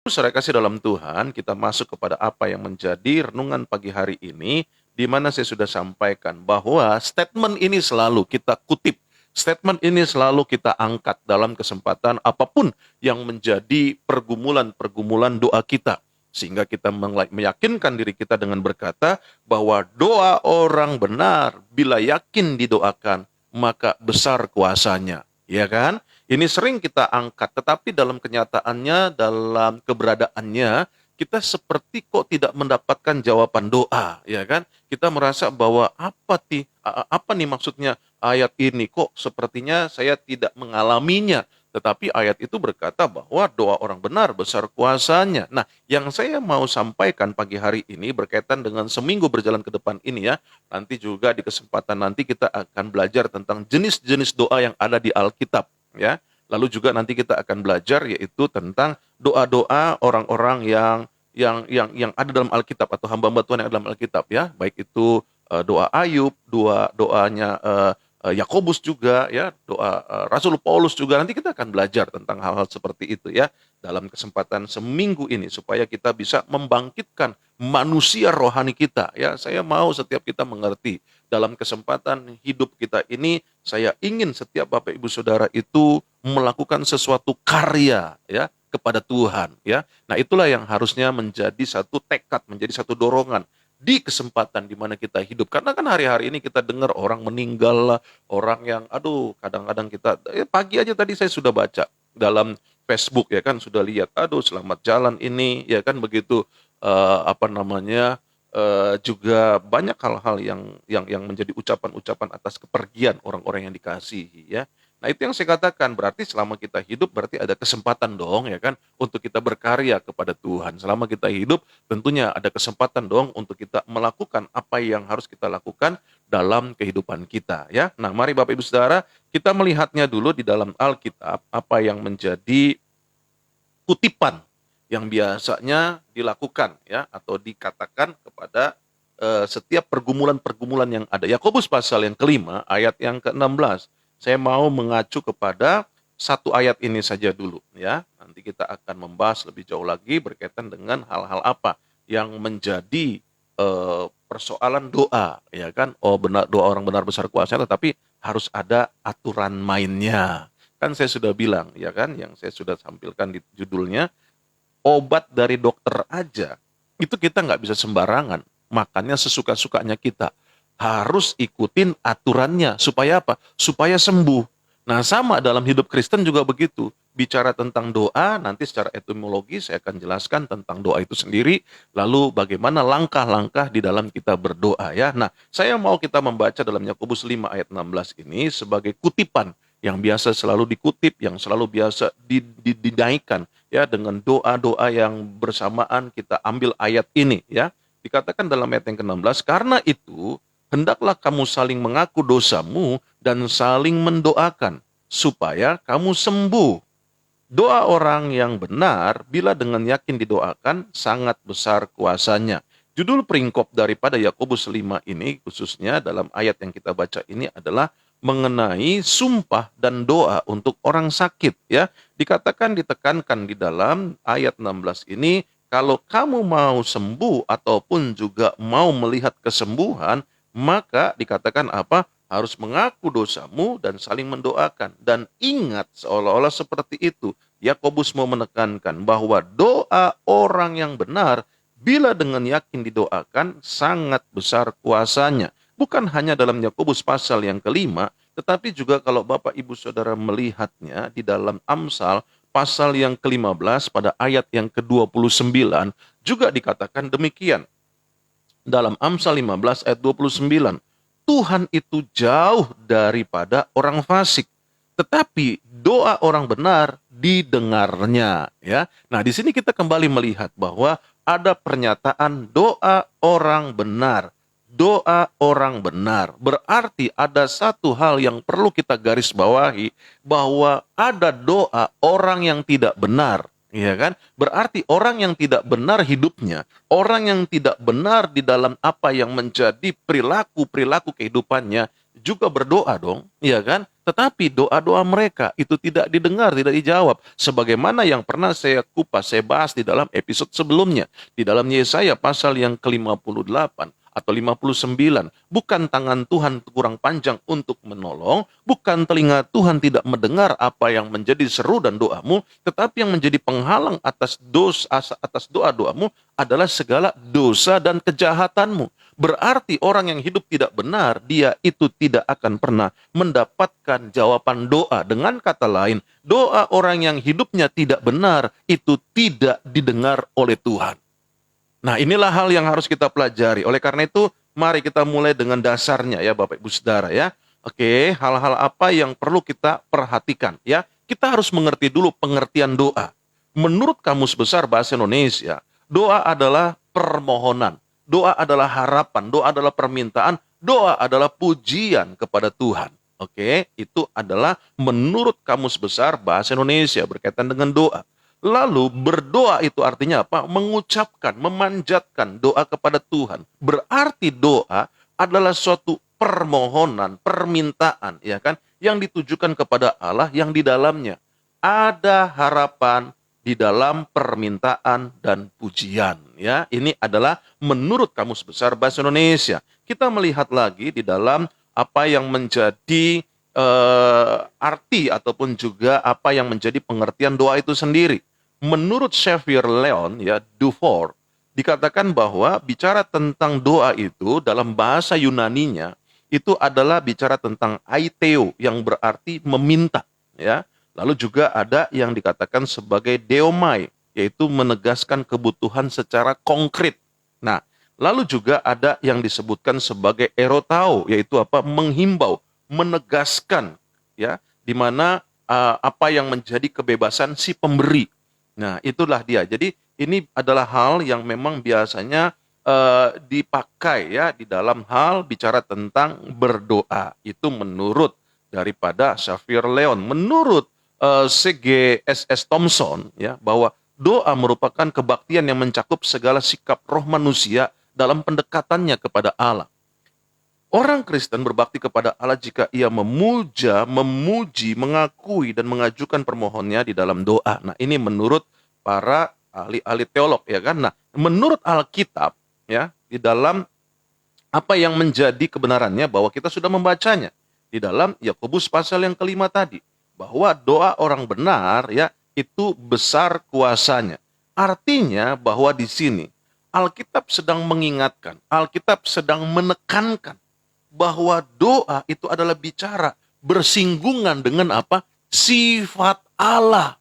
Saudara kasih dalam Tuhan, kita masuk kepada apa yang menjadi renungan pagi hari ini, di mana saya sudah sampaikan bahwa statement ini selalu kita kutip, statement ini selalu kita angkat dalam kesempatan apapun yang menjadi pergumulan-pergumulan doa kita. Sehingga kita meyakinkan diri kita dengan berkata bahwa doa orang benar bila yakin didoakan, maka besar kuasanya. Ya kan? Ini sering kita angkat, tetapi dalam kenyataannya, dalam keberadaannya, kita seperti kok tidak mendapatkan jawaban doa, ya kan? Kita merasa bahwa apa nih maksudnya ayat ini? Kok sepertinya saya tidak mengalaminya. Tetapi ayat itu berkata bahwa doa orang benar besar kuasanya. Nah, yang saya mau sampaikan pagi hari ini berkaitan dengan seminggu berjalan ke depan ini ya. Nanti juga di kesempatan nanti kita akan belajar tentang jenis-jenis doa yang ada di Alkitab ya. Lalu juga nanti kita akan belajar yaitu tentang doa-doa orang-orang yang ada dalam Alkitab atau hamba-hamba Tuhan yang ada dalam Alkitab ya, baik itu doa Ayub, doanya Yakobus juga ya, doa Rasul Paulus juga. Nanti kita akan belajar tentang hal-hal seperti itu ya dalam kesempatan seminggu ini supaya kita bisa membangkitkan manusia rohani kita ya. Saya mau setiap kita mengerti dalam kesempatan hidup kita ini, saya ingin setiap Bapak Ibu Saudara itu melakukan sesuatu karya ya kepada Tuhan ya. Nah, itulah yang harusnya menjadi satu tekad, menjadi satu dorongan di kesempatan di mana kita hidup. Karena kan hari-hari ini kita dengar orang meninggal lah, orang yang kadang-kadang kita pagi aja tadi saya sudah baca dalam Facebook ya kan, sudah lihat selamat jalan ini ya kan begitu, juga banyak hal-hal yang menjadi ucapan-ucapan atas kepergian orang-orang yang dikasihi ya. Nah, itu yang saya katakan, berarti selama kita hidup berarti ada kesempatan dong ya kan untuk kita berkarya kepada Tuhan. Selama kita hidup tentunya ada kesempatan dong untuk kita melakukan apa yang harus kita lakukan dalam kehidupan kita ya. Nah, mari Bapak Ibu Saudara, kita melihatnya dulu di dalam Alkitab apa yang menjadi kutipan yang biasanya dilakukan ya atau dikatakan kepada setiap pergumulan-pergumulan yang ada. Yakobus pasal yang kelima ayat yang ke-16. Saya mau mengacu kepada satu ayat ini saja dulu ya. Nanti kita akan membahas lebih jauh lagi berkaitan dengan hal-hal apa yang menjadi persoalan doa ya kan. Oh, benar, doa orang benar besar kuasa, tetapi harus ada aturan mainnya. Kan saya sudah bilang ya kan, yang saya sudah tampilkan di judulnya, obat dari dokter aja itu kita nggak bisa sembarangan makannya sesuka-sukanya kita, harus ikutin aturannya supaya apa? Supaya sembuh. Nah, sama dalam hidup Kristen juga begitu. Bicara tentang doa, nanti secara etimologi saya akan jelaskan tentang doa itu sendiri, lalu bagaimana langkah-langkah di dalam kita berdoa ya. Nah, saya mau kita membaca dalam Yakobus 5 ayat 16 ini sebagai kutipan yang biasa selalu dikutip, yang selalu biasa dinaikkan ya, dengan doa-doa yang bersamaan kita ambil ayat ini ya. Dikatakan dalam ayat yang ke-16, karena itu hendaklah kamu saling mengaku dosamu dan saling mendoakan supaya kamu sembuh. Doa orang yang benar bila dengan yakin didoakan sangat besar kuasanya. Judul peringkop daripada Yakobus 5 ini khususnya dalam ayat yang kita baca ini adalah mengenai sumpah dan doa untuk orang sakit ya. Dikatakan, ditekankan di dalam ayat 16 ini, kalau kamu mau sembuh ataupun juga mau melihat kesembuhan, maka dikatakan apa? Harus mengaku dosamu dan saling mendoakan. Dan ingat, seolah-olah seperti itu, Yakobus mau menekankan bahwa doa orang yang benar bila dengan yakin didoakan sangat besar kuasanya. Bukan hanya dalam Yakobus pasal yang kelima, tetapi juga kalau Bapak Ibu Saudara melihatnya di dalam Amsal pasal yang ke-15 pada ayat yang ke-29 juga dikatakan demikian. Dalam Amsal 15 ayat 29, Tuhan itu jauh daripada orang fasik, tetapi doa orang benar didengarnya ya. Nah, di sini kita kembali melihat bahwa ada pernyataan doa orang benar. Doa orang benar berarti ada satu hal yang perlu kita garis bawahi, bahwa ada doa orang yang tidak benar. Iya kan? Berarti orang yang tidak benar hidupnya, orang yang tidak benar di dalam apa yang menjadi perilaku-perilaku kehidupannya juga berdoa dong, iya kan? tetapi doa-doa mereka itu tidak didengar, tidak dijawab. Sebagaimana yang pernah saya kupas, saya bahas di dalam episode sebelumnya. Di dalam Yesaya pasal yang ke-58 atau 59. Bukan tangan Tuhan kurang panjang untuk menolong, bukan telinga Tuhan tidak mendengar apa yang menjadi seru dan doamu, tetapi yang menjadi penghalang atas doa-doamu adalah segala dosa dan kejahatanmu. Berarti orang yang hidup tidak benar, dia itu tidak akan pernah mendapatkan jawaban doa. Dengan kata lain, doa orang yang hidupnya tidak benar itu tidak didengar oleh Tuhan. Nah, inilah hal yang harus kita pelajari. Oleh karena itu, mari kita mulai dengan dasarnya ya Bapak Ibu Saudara ya. Oke, hal-hal apa yang perlu kita perhatikan ya. Kita harus mengerti dulu pengertian doa. Menurut Kamus Besar Bahasa Indonesia, doa adalah permohonan. Doa adalah harapan, doa adalah permintaan, doa adalah pujian kepada Tuhan. Oke, itu adalah menurut Kamus Besar Bahasa Indonesia berkaitan dengan doa. Lalu berdoa itu artinya apa? Mengucapkan, memanjatkan doa kepada Tuhan. Berarti doa adalah suatu permohonan, permintaan, ya kan? Yang ditujukan kepada Allah yang di dalamnya ada harapan di dalam permintaan dan pujian, ya. Ini adalah menurut Kamus Besar Bahasa Indonesia. Kita melihat lagi di dalam apa yang menjadi arti ataupun juga apa yang menjadi pengertian doa itu sendiri. Menurut Xavier Leon ya Dufour dikatakan bahwa bicara tentang doa itu dalam bahasa Yunaninya itu adalah bicara tentang aiteo yang berarti meminta ya. Lalu juga ada yang dikatakan sebagai deomai yaitu menegaskan kebutuhan secara konkret. Nah, lalu juga ada yang disebutkan sebagai erotao yaitu apa? Menghimbau, menegaskan ya di mana apa yang menjadi kebebasan si pemberi. Nah, itulah dia. Jadi ini adalah hal yang memang biasanya dipakai ya di dalam hal bicara tentang berdoa. Itu menurut daripada Xavier Leon. Menurut C.G.S.S. Thompson ya bahwa doa merupakan kebaktian yang mencakup segala sikap roh manusia dalam pendekatannya kepada Allah. Orang Kristen berbakti kepada Allah jika ia memuja, memuji, mengakui, dan mengajukan permohonannya di dalam doa. Nah, ini menurut para ahli-ahli teolog, ya kan? Nah, menurut Alkitab, ya, di dalam apa yang menjadi kebenarannya bahwa kita sudah membacanya di dalam Yakobus pasal yang kelima tadi, bahwa doa orang benar, ya, itu besar kuasanya. Artinya bahwa di sini Alkitab sedang mengingatkan, Alkitab sedang menekankan bahwa doa itu adalah bicara bersinggungan dengan apa? Sifat Allah.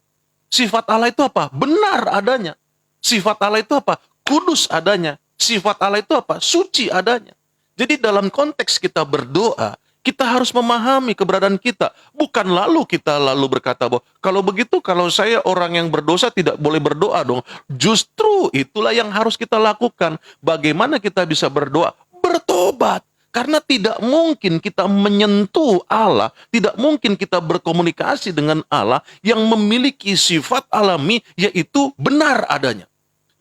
Sifat Allah itu apa? Benar adanya. Sifat Allah itu apa? Kudus adanya. Sifat Allah itu apa? Suci adanya. Jadi dalam konteks kita berdoa, kita harus memahami keberadaan kita. Bukan lalu kita berkata bahwa kalau begitu, kalau saya orang yang berdosa tidak boleh berdoa dong. Justru itulah yang harus kita lakukan. Bagaimana kita bisa berdoa? Bertobat. Karena tidak mungkin kita menyentuh Allah, tidak mungkin kita berkomunikasi dengan Allah yang memiliki sifat alami yaitu benar adanya.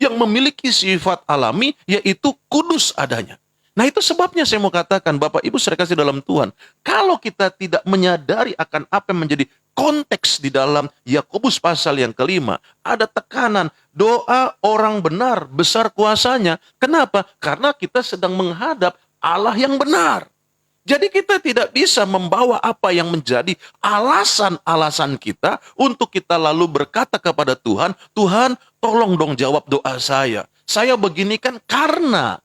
Yang memiliki sifat alami yaitu kudus adanya. Nah, itu sebabnya saya mau katakan Bapak Ibu saudara kasih dalam Tuhan, kalau kita tidak menyadari akan apa yang menjadi konteks di dalam Yakobus pasal yang kelima, ada tekanan doa orang benar besar kuasanya. Kenapa? Karena kita sedang menghadap Allah yang benar. Jadi kita tidak bisa membawa apa yang menjadi alasan-alasan kita untuk kita lalu berkata kepada Tuhan, Tuhan tolong dong jawab doa saya. Saya beginikan karena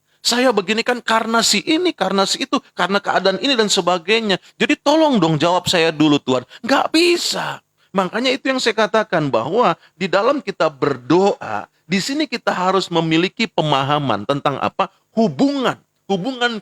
si ini, karena si itu, karena keadaan ini dan sebagainya. Jadi tolong dong jawab saya dulu Tuhan. Nggak bisa. Makanya itu yang saya katakan bahwa di dalam kita berdoa, di sini kita harus memiliki pemahaman tentang apa? Hubungan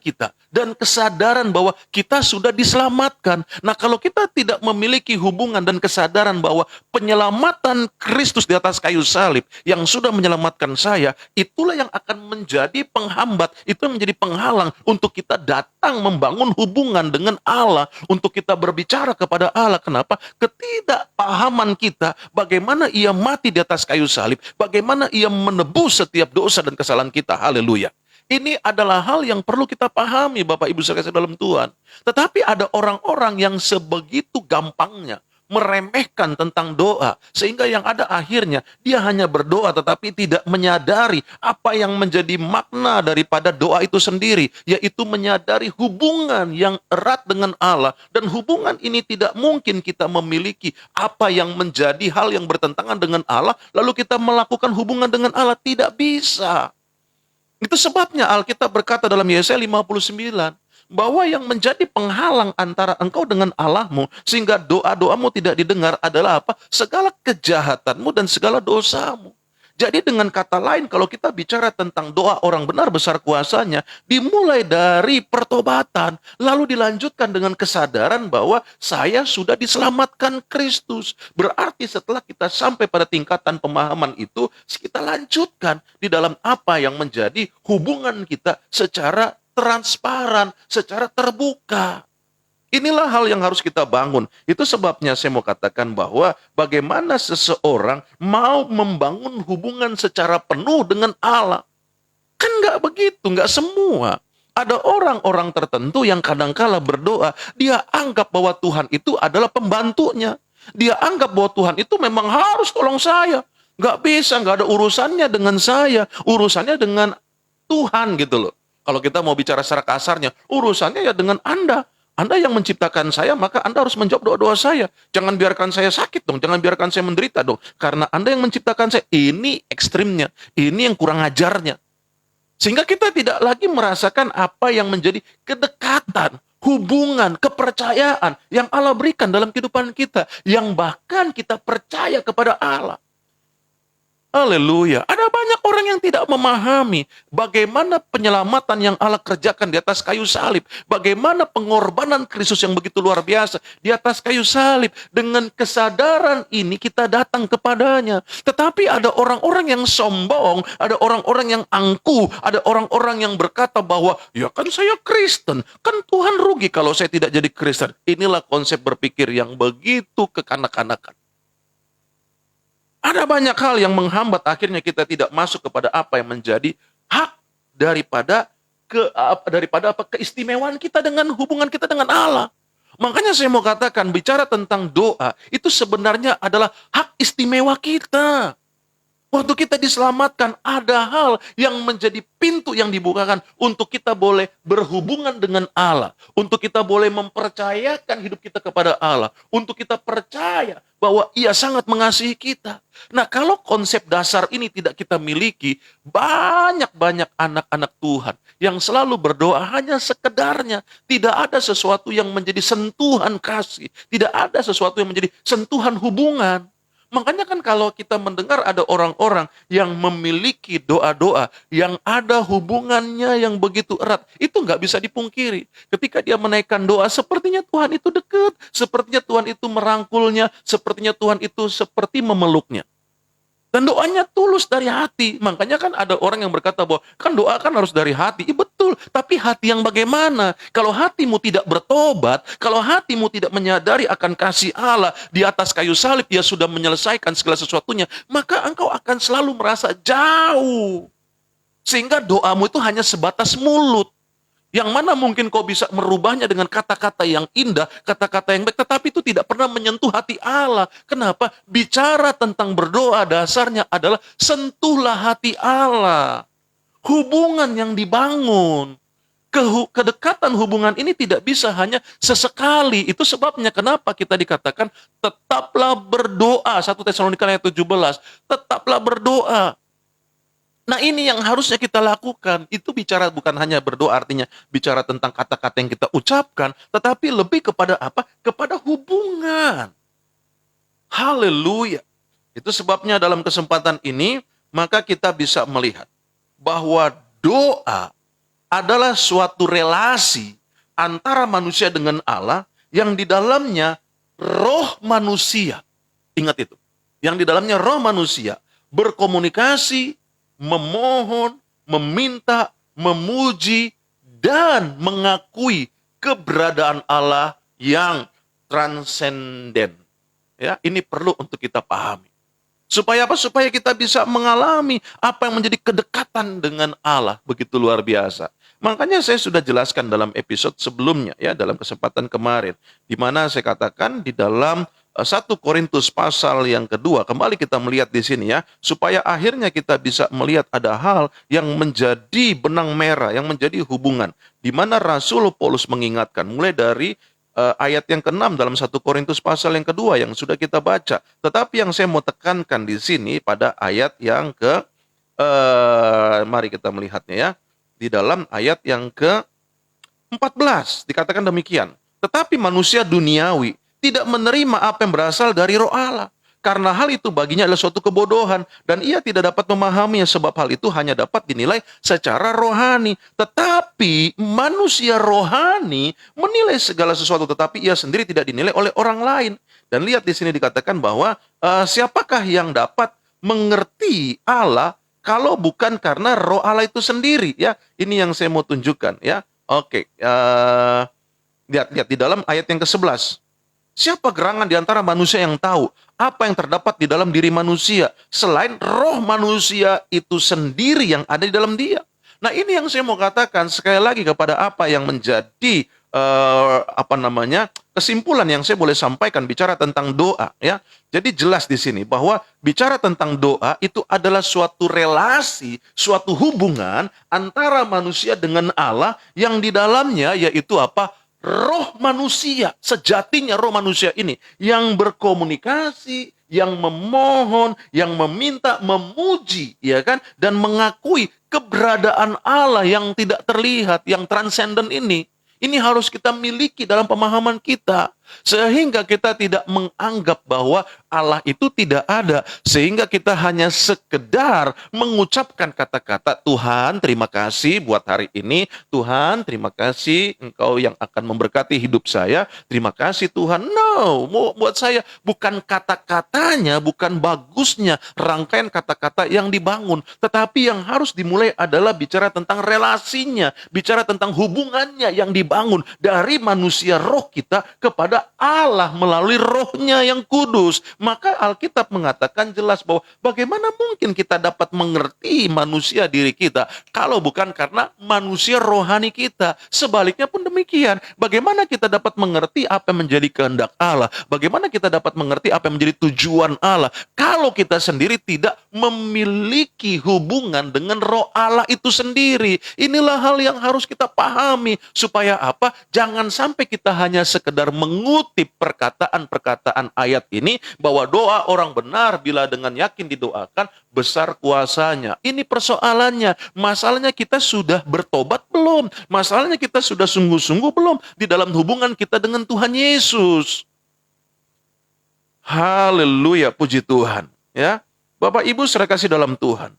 kita dan kesadaran bahwa kita sudah diselamatkan. Nah, kalau kita tidak memiliki hubungan dan kesadaran bahwa penyelamatan Kristus di atas kayu salib yang sudah menyelamatkan saya, itulah yang akan menjadi penghambat, itu yang menjadi penghalang untuk kita datang membangun hubungan dengan Allah, untuk kita berbicara kepada Allah. Kenapa? Ketidakpahaman kita bagaimana ia mati di atas kayu salib, bagaimana ia menebus setiap dosa dan kesalahan kita. Haleluya. Ini adalah hal yang perlu kita pahami, Bapak Ibu sekalian dalam Tuhan. Tetapi ada orang-orang yang sebegitu gampangnya meremehkan tentang doa, sehingga yang ada akhirnya dia hanya berdoa tetapi tidak menyadari apa yang menjadi makna daripada doa itu sendiri, yaitu menyadari hubungan yang erat dengan Allah. Dan hubungan ini tidak mungkin kita memiliki apa yang menjadi hal yang bertentangan dengan Allah lalu kita melakukan hubungan dengan Allah. Tidak bisa. Itu sebabnya Alkitab berkata dalam Yesaya 59 bahwa yang menjadi penghalang antara engkau dengan Allahmu sehingga doa-doamu tidak didengar adalah apa? Segala kejahatanmu dan segala dosamu. Jadi dengan kata lain, kalau kita bicara tentang doa orang benar besar kuasanya, dimulai dari pertobatan, lalu dilanjutkan dengan kesadaran bahwa saya sudah diselamatkan Kristus. Berarti setelah kita sampai pada tingkatan pemahaman itu, kita lanjutkan di dalam apa yang menjadi hubungan kita secara transparan, secara terbuka. Inilah hal yang harus kita bangun. Itu sebabnya saya mau katakan bahwa bagaimana seseorang mau membangun hubungan secara penuh dengan Allah. Kan nggak begitu, nggak semua. Ada orang-orang tertentu yang kadangkala berdoa, dia anggap bahwa Tuhan itu adalah pembantunya. Dia anggap bahwa Tuhan itu memang harus tolong saya. Nggak bisa, nggak ada urusannya dengan saya. Urusannya dengan Tuhan gitu loh. Kalau kita mau bicara secara kasarnya, urusannya ya dengan Anda. Anda yang menciptakan saya, maka Anda harus menjawab doa-doa saya. Jangan biarkan saya sakit dong, jangan biarkan saya menderita dong. Karena Anda yang menciptakan saya. Ini ekstrimnya, ini yang kurang ajarnya. Sehingga kita tidak lagi merasakan apa yang menjadi kedekatan, hubungan, kepercayaan yang Allah berikan dalam kehidupan kita. Yang bahkan kita percaya kepada Allah. Haleluya. Ada banyak orang yang tidak memahami bagaimana penyelamatan yang Allah kerjakan di atas kayu salib. Bagaimana pengorbanan Kristus yang begitu luar biasa di atas kayu salib. Dengan kesadaran ini kita datang kepadanya. Tetapi ada orang-orang yang sombong, ada orang-orang yang angkuh, ada orang-orang yang berkata bahwa, ya kan saya Kristen, kan Tuhan rugi kalau saya tidak jadi Kristen. Inilah konsep berpikir yang begitu kekanak-kanakan. Ada banyak hal yang menghambat akhirnya kita tidak masuk kepada apa yang menjadi hak daripada keistimewaan kita dengan hubungan kita dengan Allah. Makanya saya mau katakan bicara tentang doa itu sebenarnya adalah hak istimewa kita. Waktu kita diselamatkan, ada hal yang menjadi pintu yang dibukakan untuk kita boleh berhubungan dengan Allah. Untuk kita boleh mempercayakan hidup kita kepada Allah. Untuk kita percaya bahwa Ia sangat mengasihi kita. Nah, kalau konsep dasar ini tidak kita miliki, banyak-banyak anak-anak Tuhan yang selalu berdoa hanya sekedarnya. Tidak ada sesuatu yang menjadi sentuhan kasih. Tidak ada sesuatu yang menjadi sentuhan hubungan. Makanya kan kalau kita mendengar ada orang-orang yang memiliki doa-doa yang ada hubungannya yang begitu erat, itu nggak bisa dipungkiri. Ketika dia menaikkan doa, sepertinya Tuhan itu dekat, sepertinya Tuhan itu merangkulnya, sepertinya Tuhan itu seperti memeluknya. Dan doanya tulus dari hati. Makanya kan ada orang yang berkata bahwa kan doa kan harus dari hati. Betul, tapi hati yang bagaimana? Kalau hatimu tidak bertobat, kalau hatimu tidak menyadari akan kasih Allah di atas kayu salib, Dia sudah menyelesaikan segala sesuatunya, maka engkau akan selalu merasa jauh. Sehingga doamu itu hanya sebatas mulut. Yang mana mungkin kau bisa merubahnya dengan kata-kata yang indah, kata-kata yang baik, tetapi itu tidak pernah menyentuh hati Allah. Kenapa? Bicara tentang berdoa dasarnya adalah sentuhlah hati Allah. Hubungan yang dibangun. Kedekatan hubungan ini tidak bisa hanya sesekali. Itu sebabnya kenapa kita dikatakan tetaplah berdoa. 1 Tesalonika ayat 17. Tetaplah berdoa. Nah, ini yang harusnya kita lakukan. Itu bicara bukan hanya berdoa, artinya bicara tentang kata-kata yang kita ucapkan, tetapi lebih kepada apa? Kepada hubungan. Haleluya. Itu sebabnya dalam kesempatan ini, maka kita bisa melihat bahwa doa adalah suatu relasi antara manusia dengan Allah yang di dalamnya roh manusia. Ingat itu. Yang di dalamnya roh manusia berkomunikasi, memohon, meminta, memuji, dan mengakui keberadaan Allah yang transenden. Ya, ini perlu untuk kita pahami. Supaya apa? Supaya kita bisa mengalami apa yang menjadi kedekatan dengan Allah. Begitu luar biasa. Makanya saya sudah jelaskan dalam episode sebelumnya, ya, dalam kesempatan kemarin, di mana saya katakan di dalam 1 Korintus pasal yang kedua, kembali kita melihat di sini, ya, supaya akhirnya kita bisa melihat ada hal yang menjadi benang merah, yang menjadi hubungan, di mana Rasul Paulus mengingatkan, mulai dari ayat yang ke-6 dalam 1 Korintus pasal yang kedua yang sudah kita baca. Tetapi yang saya mau tekankan di sini pada ayat yang mari kita melihatnya, ya. Di dalam ayat yang ke-14 dikatakan demikian. Tetapi manusia duniawi tidak menerima apa yang berasal dari roh Allah. Karena hal itu baginya adalah suatu kebodohan. Dan ia tidak dapat memahaminya sebab hal itu hanya dapat dinilai secara rohani. Tetapi manusia rohani menilai segala sesuatu, tetapi ia sendiri tidak dinilai oleh orang lain. Dan lihat di sini dikatakan bahwa siapakah yang dapat mengerti Allah kalau bukan karena roh Allah itu sendiri, ya. Ini yang saya mau tunjukkan, ya. Oke, lihat di dalam ayat yang ke-11. Siapa gerangan di antara manusia yang tahu apa yang terdapat di dalam diri manusia selain roh manusia itu sendiri yang ada di dalam dia? Nah, ini yang saya mau katakan sekali lagi kepada apa yang menjadi kesimpulan yang saya boleh sampaikan bicara tentang doa, ya. Jadi jelas di sini bahwa bicara tentang doa itu adalah suatu relasi, suatu hubungan antara manusia dengan Allah yang di dalamnya yaitu apa? Roh manusia, sejatinya roh manusia ini yang berkomunikasi, yang memohon, yang meminta, memuji, ya kan, dan mengakui keberadaan Allah yang tidak terlihat, yang transenden ini. Ini harus kita miliki dalam pemahaman kita, sehingga kita tidak menganggap bahwa Allah itu tidak ada, sehingga kita hanya sekedar mengucapkan kata-kata, Tuhan terima kasih buat hari ini, Tuhan terima kasih Engkau yang akan memberkati hidup saya, terima kasih Tuhan. No, buat saya bukan kata-katanya, bukan bagusnya rangkaian kata-kata yang dibangun, tetapi yang harus dimulai adalah bicara tentang relasinya, bicara tentang hubungannya yang dibangun dari manusia roh kita kepada Allah melalui rohnya yang kudus. Maka Alkitab mengatakan jelas bahwa bagaimana mungkin kita dapat mengerti manusia diri kita kalau bukan karena manusia rohani kita. Sebaliknya pun demikian. Bagaimana kita dapat mengerti apa yang menjadi kehendak Allah? Bagaimana kita dapat mengerti apa yang menjadi tujuan Allah kalau kita sendiri tidak memiliki hubungan dengan roh Allah itu sendiri? Inilah hal yang harus kita pahami supaya apa? Jangan sampai kita hanya sekedar mengutip perkataan-perkataan ayat ini bahwa doa orang benar bila dengan yakin didoakan besar kuasanya. Ini persoalannya. Masalahnya kita sudah bertobat belum? Masalahnya kita sudah sungguh-sungguh belum di dalam hubungan kita dengan Tuhan Yesus? Haleluya, puji Tuhan, ya. Bapak Ibu saudara kasih dalam Tuhan.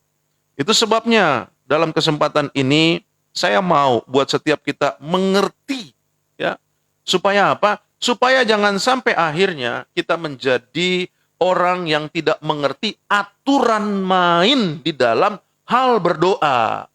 Itu sebabnya dalam kesempatan ini saya mau buat setiap kita mengerti, ya. Supaya apa? Supaya jangan sampai akhirnya kita menjadi orang yang tidak mengerti aturan main di dalam hal berdoa.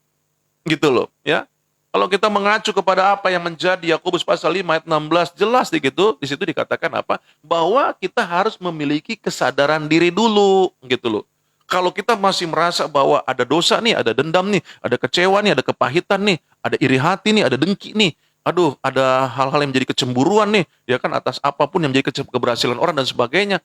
Gitu loh, ya. Kalau kita mengacu kepada apa yang menjadi Yakobus pasal 5 ayat 16, jelas di situ dikatakan apa? Bahwa kita harus memiliki kesadaran diri dulu, gitu loh. Kalau kita masih merasa bahwa ada dosa nih, ada dendam nih, ada kecewa nih, ada kepahitan nih, ada iri hati nih, ada dengki nih, aduh, ada hal-hal yang menjadi kecemburuan nih, ya kan, atas apapun yang menjadi keberhasilan orang dan sebagainya,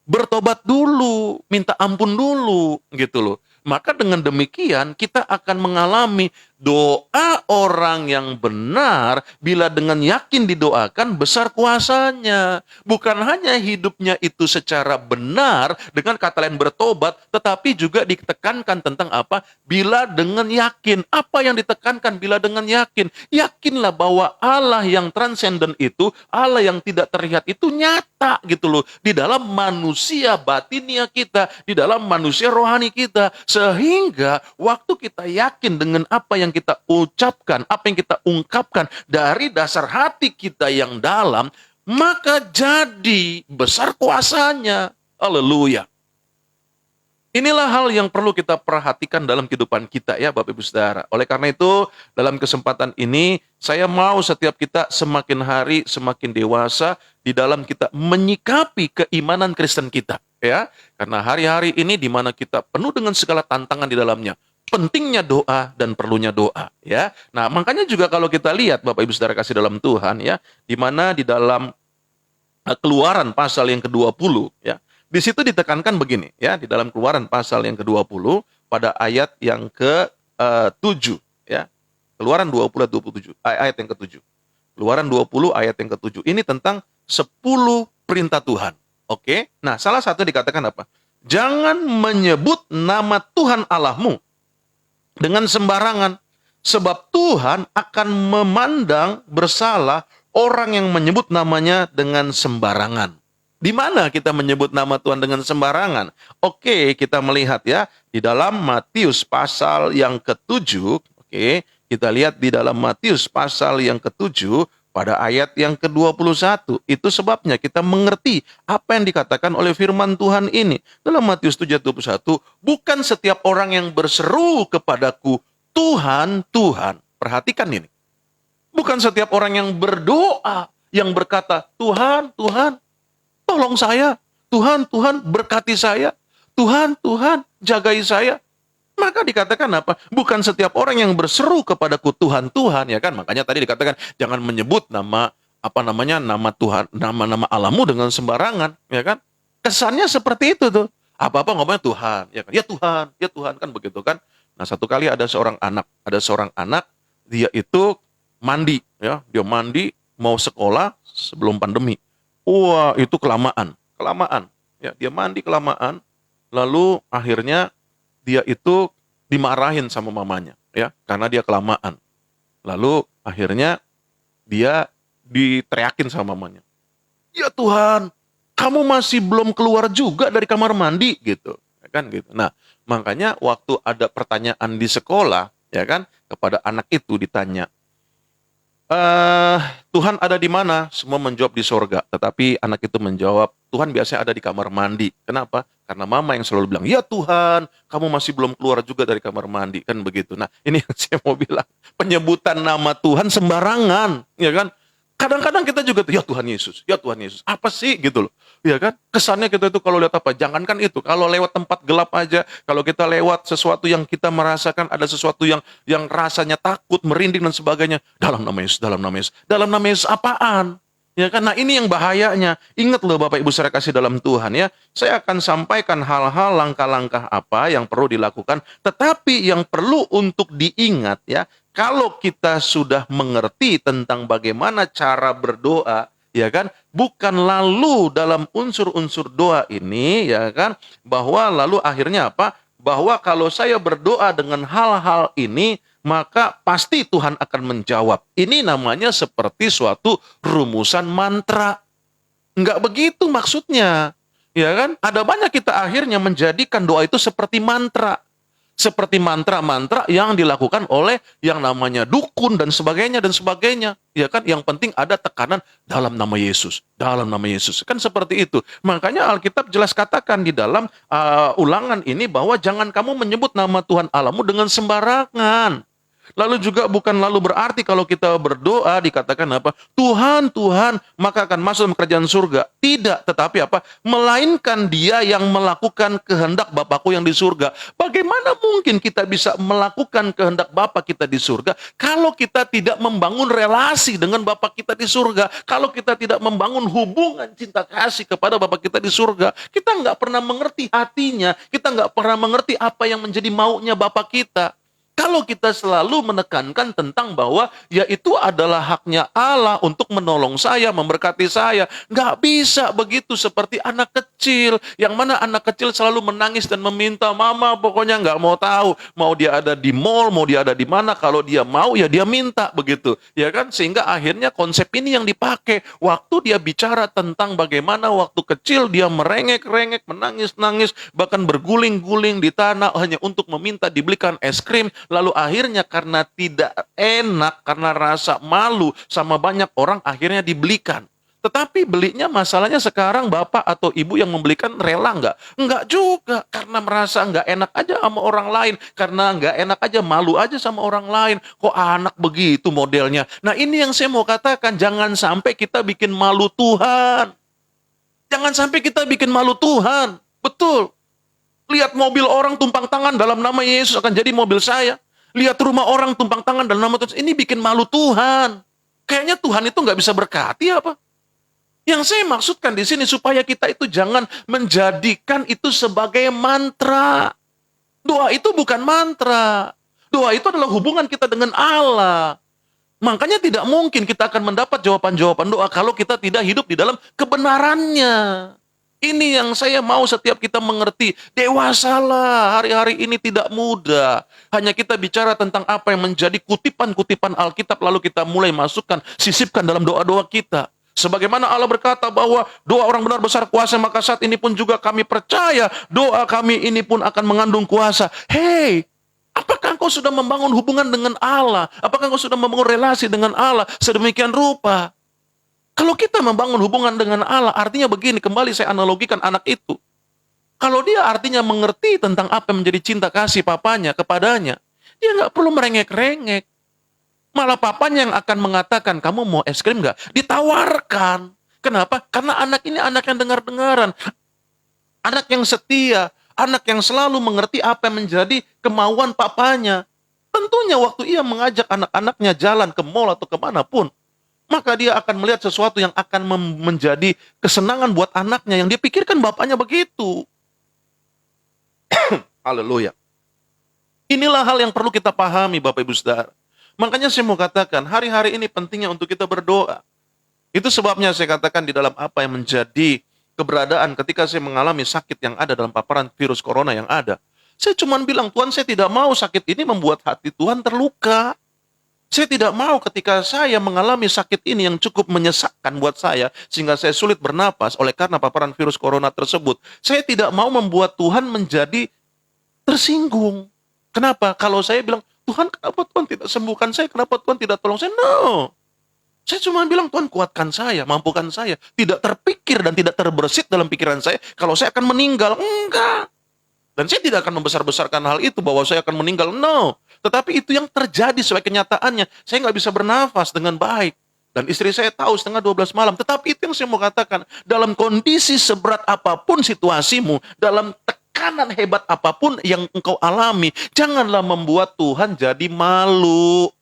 bertobat dulu, minta ampun dulu, gitu loh. Maka dengan demikian kita akan mengalami doa orang yang benar bila dengan yakin didoakan besar kuasanya. Bukan hanya hidupnya itu secara benar dengan kata lain bertobat, tetapi juga ditekankan tentang apa? Bila dengan yakin. Apa yang ditekankan bila dengan yakin? Yakinlah bahwa Allah yang transenden itu, Allah yang tidak terlihat itu nyata gitu loh. Di dalam manusia batinia kita, di dalam manusia rohani kita. Sehingga waktu kita yakin dengan apa yang kita ucapkan, apa yang kita ungkapkan dari dasar hati kita yang dalam, maka jadi besar kuasanya. Haleluya. Inilah hal yang perlu kita perhatikan dalam kehidupan kita ya Bapak Ibu Saudara. Oleh karena itu, dalam kesempatan ini saya mau setiap kita semakin hari semakin dewasa di dalam kita menyikapi keimanan Kristen kita ya. Karena hari-hari ini di mana kita penuh dengan segala tantangan di dalamnya. Pentingnya doa dan perlunya doa ya. Nah, makanya juga kalau kita lihat Bapak Ibu Saudara kasih dalam Tuhan ya, di mana di dalam Keluaran pasal yang ke-20 ya. Di situ ditekankan begini ya, di dalam Keluaran pasal yang ke-20 pada ayat yang ke-7 ya. Keluaran 20 ayat 27, ayat yang ke-7. Keluaran 20 ayat yang ke-7. Ini tentang 10 perintah Tuhan. Oke. Nah, salah satu dikatakan apa? Jangan menyebut nama Tuhan Allahmu dengan sembarangan, sebab Tuhan akan memandang bersalah orang yang menyebut namanya dengan sembarangan. Di mana kita menyebut nama Tuhan dengan sembarangan? Oke, kita melihat ya, di dalam Matius pasal yang ke-7, oke, kita lihat di dalam Matius pasal yang ke-7, pada ayat yang ke-21. Itu sebabnya kita mengerti apa yang dikatakan oleh firman Tuhan ini. Dalam Matius 7 ayat 21, bukan setiap orang yang berseru kepadaku, Tuhan, Tuhan. Perhatikan ini. Bukan setiap orang yang berdoa, yang berkata, Tuhan, Tuhan, tolong saya. Tuhan, Tuhan, berkati saya. Tuhan, Tuhan, jagai saya. Maka dikatakan apa? Bukan setiap orang yang berseru kepadaku Tuhan, Tuhan, ya kan? Makanya tadi dikatakan jangan menyebut nama nama Tuhan, nama-nama Allahmu dengan sembarangan, ya kan? Kesannya seperti itu tuh. Apa-apa ngomongnya Tuhan, ya kan? Ya Tuhan kan begitu kan? Nah, satu kali ada seorang anak, dia itu mandi, ya, dia mandi mau sekolah sebelum pandemi. Wah, itu kelamaan, ya, dia mandi kelamaan, lalu akhirnya dia itu dimarahin sama mamanya, ya, karena dia kelamaan. Lalu akhirnya dia diteriakin sama mamanya. Ya Tuhan, kamu masih belum keluar juga dari kamar mandi gitu, ya kan gitu. Nah, makanya waktu ada pertanyaan di sekolah, ya kan, kepada anak itu ditanya, Tuhan ada di mana? Semua menjawab di sorga. Tetapi anak itu menjawab, Tuhan biasanya ada di kamar mandi. Kenapa? Karena mama yang selalu bilang, ya Tuhan, kamu masih belum keluar juga dari kamar mandi. Kan begitu. Nah, ini yang saya mau bilang. Penyebutan nama Tuhan sembarangan. Ya kan? Kadang-kadang kita juga, ya Tuhan Yesus. Apa sih gitu loh. Ya kan? Kesannya kita itu kalau lihat apa? Jangankan itu. Kalau lewat tempat gelap aja. Kalau kita lewat sesuatu yang kita merasakan, ada sesuatu yang rasanya takut, merinding dan sebagainya. Dalam nama Yesus, dalam nama Yesus. Dalam nama Yesus apaan? Ya kan? Nah, ini yang bahayanya. Ingat loh Bapak Ibu saudara kasih dalam Tuhan ya. Saya akan sampaikan hal-hal langkah-langkah apa yang perlu dilakukan. Tetapi yang perlu untuk diingat ya. Kalau kita sudah mengerti tentang bagaimana cara berdoa, ya kan, bukan lalu dalam unsur-unsur doa ini, ya kan, bahwa lalu akhirnya apa? Bahwa kalau saya berdoa dengan hal-hal ini, maka pasti Tuhan akan menjawab. Ini namanya seperti suatu rumusan mantra. Enggak begitu maksudnya, ya kan? Ada banyak kita akhirnya menjadikan doa itu seperti mantra. Seperti mantra-mantra yang dilakukan oleh yang namanya dukun dan sebagainya, ya kan? Yang penting ada tekanan dalam nama Yesus, kan seperti itu. Makanya Alkitab jelas katakan di dalam ulangan ini bahwa jangan kamu menyebut nama Tuhan Allahmu dengan sembarangan. Lalu juga bukan lalu berarti kalau kita berdoa dikatakan apa? Tuhan, Tuhan, maka akan masuk dalam kerajaan surga. Tidak, tetapi apa? Melainkan dia yang melakukan kehendak Bapakku yang di surga. Bagaimana mungkin kita bisa melakukan kehendak Bapa kita di surga kalau kita tidak membangun relasi dengan Bapa kita di surga? Kalau kita tidak membangun hubungan cinta kasih kepada Bapa kita di surga, kita nggak pernah mengerti hatinya, kita nggak pernah mengerti apa yang menjadi maunya Bapa kita. Kalau kita selalu menekankan tentang bahwa ya itu adalah haknya Allah untuk menolong saya, memberkati saya. Nggak bisa begitu seperti anak kecil. Yang mana anak kecil selalu menangis dan meminta, mama pokoknya nggak mau tahu. Mau dia ada di mall, mau dia ada di mana. Kalau dia mau ya dia minta begitu. Ya kan? Sehingga akhirnya konsep ini yang dipakai. Waktu dia bicara tentang bagaimana waktu kecil dia merengek-rengek, menangis-nangis, bahkan berguling-guling di tanah hanya untuk meminta dibelikan es krim. Lalu akhirnya karena tidak enak, karena rasa malu sama banyak orang, akhirnya dibelikan. Tetapi belinya masalahnya sekarang bapak atau ibu yang membelikan rela nggak? Nggak juga, karena merasa nggak enak aja sama orang lain. Karena nggak enak aja, malu aja sama orang lain. Kok anak begitu modelnya? Nah ini yang saya mau katakan, jangan sampai kita bikin malu Tuhan. Jangan sampai kita bikin malu Tuhan. Betul. Lihat mobil orang tumpang tangan dalam nama Yesus akan jadi mobil saya. Lihat rumah orang tumpang tangan dalam nama Tuhan. Ini bikin malu Tuhan. Kayaknya Tuhan itu nggak bisa berkati apa? Yang saya maksudkan di sini supaya kita itu jangan menjadikan itu sebagai mantra. Doa itu bukan mantra. Doa itu adalah hubungan kita dengan Allah. Makanya tidak mungkin kita akan mendapat jawaban-jawaban doa kalau kita tidak hidup di dalam kebenarannya. Ini yang saya mau setiap kita mengerti. Dewasalah, hari-hari ini tidak mudah. Hanya kita bicara tentang apa yang menjadi kutipan-kutipan Alkitab, lalu kita mulai masukkan, sisipkan dalam doa-doa kita. Sebagaimana Allah berkata bahwa doa orang benar besar kuasa, maka saat ini pun juga kami percaya doa kami ini pun akan mengandung kuasa. Hey, apakah engkau sudah membangun hubungan dengan Allah? Apakah engkau sudah membangun relasi dengan Allah sedemikian rupa? Kalau kita membangun hubungan dengan Allah, artinya begini, kembali saya analogikan anak itu. Kalau dia artinya mengerti tentang apa yang menjadi cinta kasih papanya kepadanya, dia nggak perlu merengek-rengek. Malah papanya yang akan mengatakan, kamu mau es krim nggak? Ditawarkan. Kenapa? Karena anak ini anak yang dengar-dengaran. Anak yang setia. Anak yang selalu mengerti apa yang menjadi kemauan papanya. Tentunya waktu ia mengajak anak-anaknya jalan ke mall atau kemanapun, maka dia akan melihat sesuatu yang akan menjadi kesenangan buat anaknya, yang dia pikirkan bapaknya begitu. Haleluya. Inilah hal yang perlu kita pahami, Bapak Ibu Saudara. Makanya saya mau katakan, hari-hari ini pentingnya untuk kita berdoa. Itu sebabnya saya katakan di dalam apa yang menjadi keberadaan ketika saya mengalami sakit yang ada dalam paparan virus corona yang ada. Saya cuma bilang, Tuhan, saya tidak mau sakit ini membuat hati Tuhan terluka. Saya tidak mau ketika saya mengalami sakit ini yang cukup menyesakkan buat saya, sehingga saya sulit bernapas oleh karena paparan virus corona tersebut. Saya tidak mau membuat Tuhan menjadi tersinggung. Kenapa? Kalau saya bilang, Tuhan, kenapa Tuhan tidak sembuhkan saya? Kenapa Tuhan tidak tolong saya? No. Saya cuma bilang, Tuhan kuatkan saya, mampukan saya. Tidak terpikir dan tidak terbersit dalam pikiran saya kalau saya akan meninggal. Enggak. Dan saya tidak akan membesar-besarkan hal itu bahwa saya akan meninggal. No. Tetapi itu yang terjadi sebagai kenyataannya. Saya nggak bisa bernafas dengan baik. Dan istri saya tahu setengah 12 malam. Tetapi itu yang saya mau katakan. Dalam kondisi seberat apapun situasimu, dalam tekanan hebat apapun yang engkau alami, janganlah membuat Tuhan jadi malu.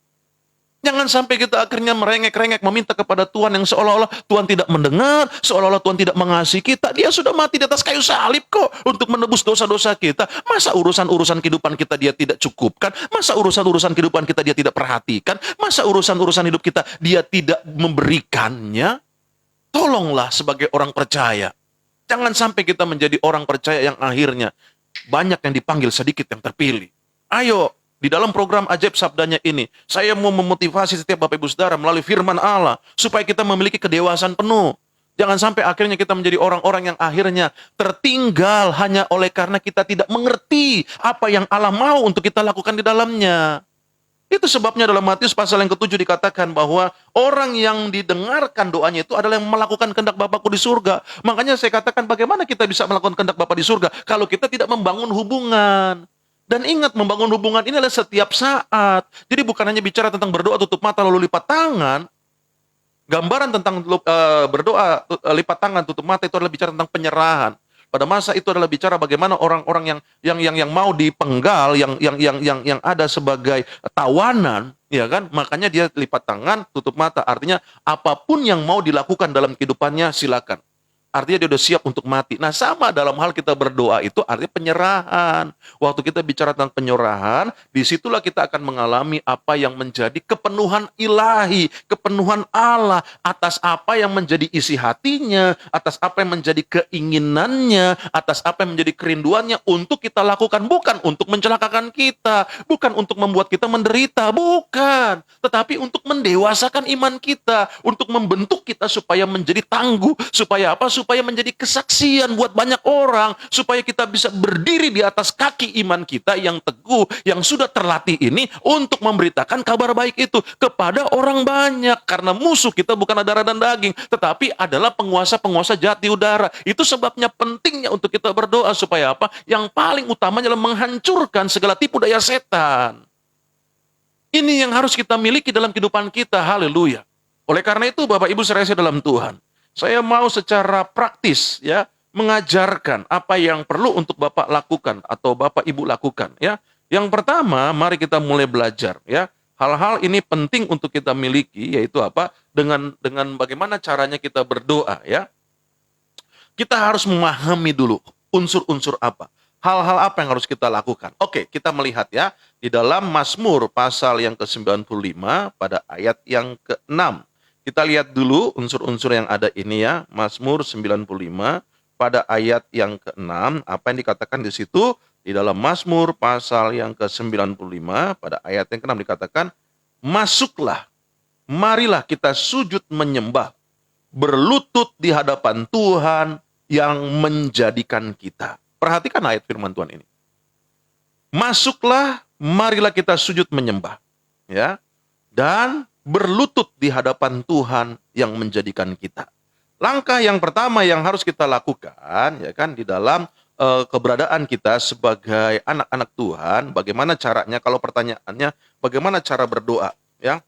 Jangan sampai kita akhirnya merengek-rengek meminta kepada Tuhan yang seolah-olah Tuhan tidak mendengar, seolah-olah Tuhan tidak mengasihi kita. Dia sudah mati di atas kayu salib kok untuk menebus dosa-dosa kita. Masa urusan-urusan kehidupan kita dia tidak cukupkan? Masa urusan-urusan kehidupan kita dia tidak perhatikan? Masa urusan-urusan hidup kita dia tidak memberikannya? Tolonglah sebagai orang percaya. Jangan sampai kita menjadi orang percaya yang akhirnya banyak yang dipanggil, sedikit yang terpilih. Ayo, di dalam program Ajaib Sabdanya ini, saya mau memotivasi setiap Bapak Ibu Saudara melalui firman Allah, supaya kita memiliki kedewasaan penuh. Jangan sampai akhirnya kita menjadi orang-orang yang akhirnya tertinggal hanya oleh karena kita tidak mengerti apa yang Allah mau untuk kita lakukan di dalamnya. Itu sebabnya dalam Matius pasal yang ke-7 dikatakan bahwa orang yang didengarkan doanya itu adalah yang melakukan kehendak Bapakku di surga. Makanya saya katakan bagaimana kita bisa melakukan kehendak Bapa di surga kalau kita tidak membangun hubungan. Dan ingat, membangun hubungan ini adalah setiap saat. Jadi bukan hanya bicara tentang berdoa tutup mata lalu lipat tangan. Gambaran tentang berdoa lipat tangan tutup mata itu adalah bicara tentang penyerahan. Pada masa itu adalah bicara bagaimana orang-orang yang mau dipenggal, yang ada sebagai tawanan, ya kan? Makanya dia lipat tangan, tutup mata. Artinya apapun yang mau dilakukan dalam kehidupannya silakan. Artinya dia udah siap untuk mati. Nah, sama dalam hal kita berdoa itu artinya penyerahan. Waktu kita bicara tentang penyerahan, disitulah kita akan mengalami apa yang menjadi kepenuhan ilahi, kepenuhan Allah atas apa yang menjadi isi hatinya, atas apa yang menjadi keinginannya, atas apa yang menjadi kerinduannya untuk kita lakukan. Bukan untuk mencelakakan kita, bukan untuk membuat kita menderita, bukan. Tetapi untuk mendewasakan iman kita, untuk membentuk kita supaya menjadi tangguh, supaya apa? supaya menjadi kesaksian buat banyak orang, supaya kita bisa berdiri di atas kaki iman kita yang teguh, yang sudah terlatih ini untuk memberitakan kabar baik itu kepada orang banyak. Karena musuh kita bukan darah dan daging, tetapi adalah penguasa-penguasa jahat di udara. Itu sebabnya pentingnya untuk kita berdoa supaya apa? Yang paling utamanya adalah menghancurkan segala tipu daya setan. Ini yang harus kita miliki dalam kehidupan kita. Haleluya. Oleh karena itu, Bapak Ibu saudara dalam Tuhan, saya mau secara praktis ya mengajarkan apa yang perlu untuk Bapak lakukan atau Bapak Ibu lakukan ya. Yang pertama, mari kita mulai belajar ya. Hal-hal ini penting untuk kita miliki, yaitu apa? Dengan bagaimana caranya kita berdoa ya. Kita harus memahami dulu unsur-unsur apa. Hal-hal apa yang harus kita lakukan? Oke, kita melihat ya di dalam Mazmur pasal yang ke-95 pada ayat yang ke-6. Kita lihat dulu unsur-unsur yang ada ini ya, Mazmur 95 pada ayat yang ke-6, apa yang dikatakan di situ? Di dalam Mazmur pasal yang ke-95 pada ayat yang ke-6 dikatakan, "Masuklah, marilah kita sujud menyembah, berlutut di hadapan Tuhan yang menjadikan kita." Perhatikan ayat firman Tuhan ini. Masuklah, marilah kita sujud menyembah, ya, dan berlutut di hadapan Tuhan yang menjadikan kita. Langkah yang pertama yang harus kita lakukan, ya kan, di dalam keberadaan kita sebagai anak-anak Tuhan, bagaimana caranya? Kalau pertanyaannya, bagaimana cara berdoa? Ya,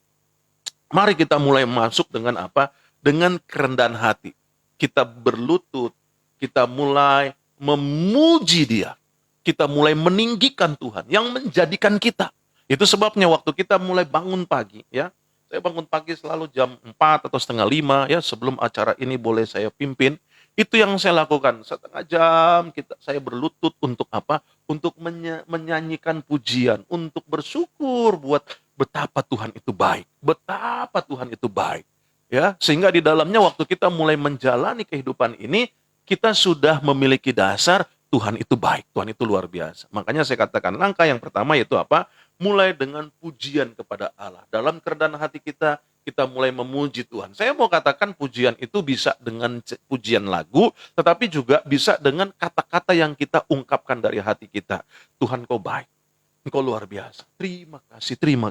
mari kita mulai masuk dengan apa? Dengan kerendahan hati. Kita berlutut, kita mulai memuji Dia. Kita mulai meninggikan Tuhan yang menjadikan kita. Itu sebabnya waktu kita mulai bangun pagi, ya. Saya bangun pagi selalu jam 4 atau setengah 5, ya, sebelum acara ini boleh saya pimpin. Itu yang saya lakukan. Setengah jam saya berlutut untuk apa? Untuk menyanyikan pujian, untuk bersyukur buat betapa Tuhan itu baik. Betapa Tuhan itu baik. Ya, sehingga di dalamnya waktu kita mulai menjalani kehidupan ini, kita sudah memiliki dasar Tuhan itu baik, Tuhan itu luar biasa. Makanya saya katakan langkah yang pertama yaitu apa? Mulai dengan pujian kepada Allah. Dalam kerendahan hati kita, kita mulai memuji Tuhan. Saya mau katakan pujian itu bisa dengan pujian lagu, tetapi juga bisa dengan kata-kata yang kita ungkapkan dari hati kita. Tuhan kau baik, engkau luar biasa. Terima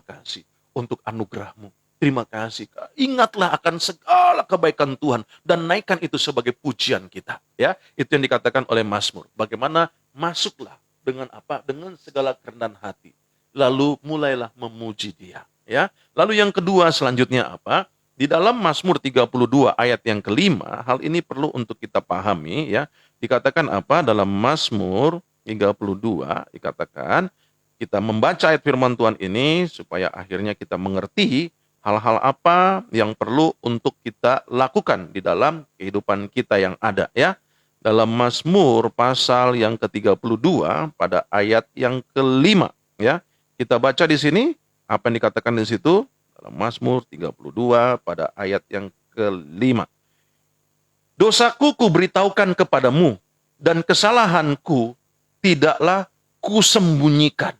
kasih untuk anugerah-Mu. Terima kasih. Ingatlah akan segala kebaikan Tuhan dan naikkan itu sebagai pujian kita. Ya, itu yang dikatakan oleh Mazmur. Bagaimana masuklah dengan apa? Dengan segala kerendahan hati. Lalu mulailah memuji Dia. Ya. Lalu yang kedua selanjutnya apa? Di dalam Mazmur 32 ayat yang kelima, hal ini perlu untuk kita pahami. Ya, dikatakan apa? Dalam Mazmur 32 dikatakan kita membaca ayat firman Tuhan ini supaya akhirnya kita mengerti hal-hal apa yang perlu untuk kita lakukan di dalam kehidupan kita yang ada ya. Dalam Mazmur pasal yang ke-32 pada ayat yang kelima ya. Kita baca di sini apa yang dikatakan di situ dalam Mazmur 32 pada ayat yang kelima. Dosaku kuberitahukan kepadamu dan kesalahanku tidaklah kusembunyikan.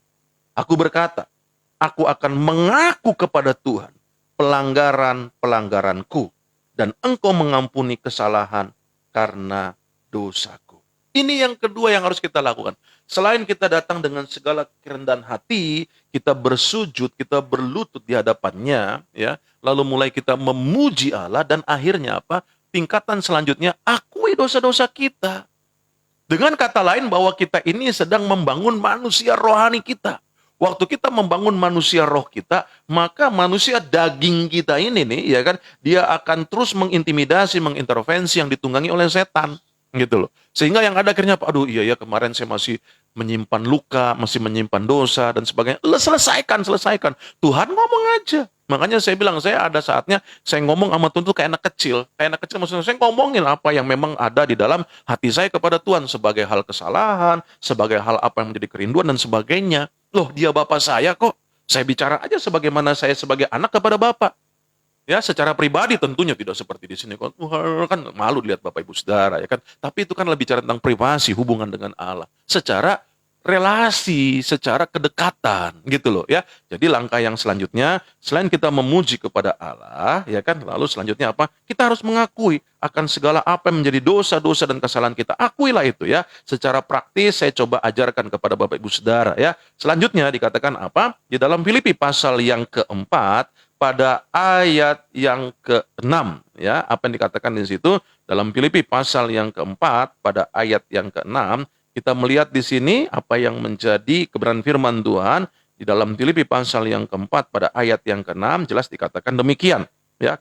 Aku berkata, aku akan mengaku kepada Tuhan pelanggaran-pelanggaranku, dan Engkau mengampuni kesalahan karena dosaku. Ini yang kedua yang harus kita lakukan. Selain kita datang dengan segala kerendahan hati, kita bersujud, kita berlutut di hadapannya, ya, lalu mulai kita memuji Allah, dan akhirnya apa? Tingkatan selanjutnya, akui dosa-dosa kita. Dengan kata lain bahwa kita ini sedang membangun manusia rohani kita. Waktu kita membangun manusia roh kita, maka manusia daging kita ini nih, ya kan, dia akan terus mengintimidasi, mengintervensi yang ditunggangi oleh setan, gitu loh. Sehingga yang ada akhirnya, aduh iya ya kemarin saya masih menyimpan luka, masih menyimpan dosa dan sebagainya. Selesaikan. Tuhan ngomong aja. Makanya saya bilang, saya ada saatnya saya ngomong sama Tuhan itu kayak anak kecil. Kayak anak kecil maksudnya saya ngomongin apa yang memang ada di dalam hati saya kepada Tuhan. Sebagai hal kesalahan, sebagai hal apa yang menjadi kerinduan dan sebagainya. Loh, Dia Bapa saya kok. Saya bicara aja sebagaimana saya sebagai anak kepada Bapa. Ya, secara pribadi tentunya tidak seperti di sini. Kan malu lihat Bapak Ibu Saudara, ya kan. Tapi itu kan lebih bicara tentang privasi, hubungan dengan Allah. Secara relasi secara kedekatan gitu loh ya. Jadi langkah yang selanjutnya selain kita memuji kepada Allah ya kan, lalu selanjutnya apa? Kita harus mengakui akan segala apa yang menjadi dosa-dosa dan kesalahan kita. Akuilah itu ya. Secara praktis saya coba ajarkan kepada Bapak Ibu Saudara ya. Selanjutnya dikatakan apa? Di dalam Filipi pasal yang keempat pada ayat yang keenam ya, apa yang dikatakan di situ dalam Filipi pasal yang keempat pada ayat yang keenam, kita melihat di sini apa yang menjadi kebenaran firman Tuhan di dalam Filipi pasal yang keempat pada ayat yang keenam jelas dikatakan demikian ya.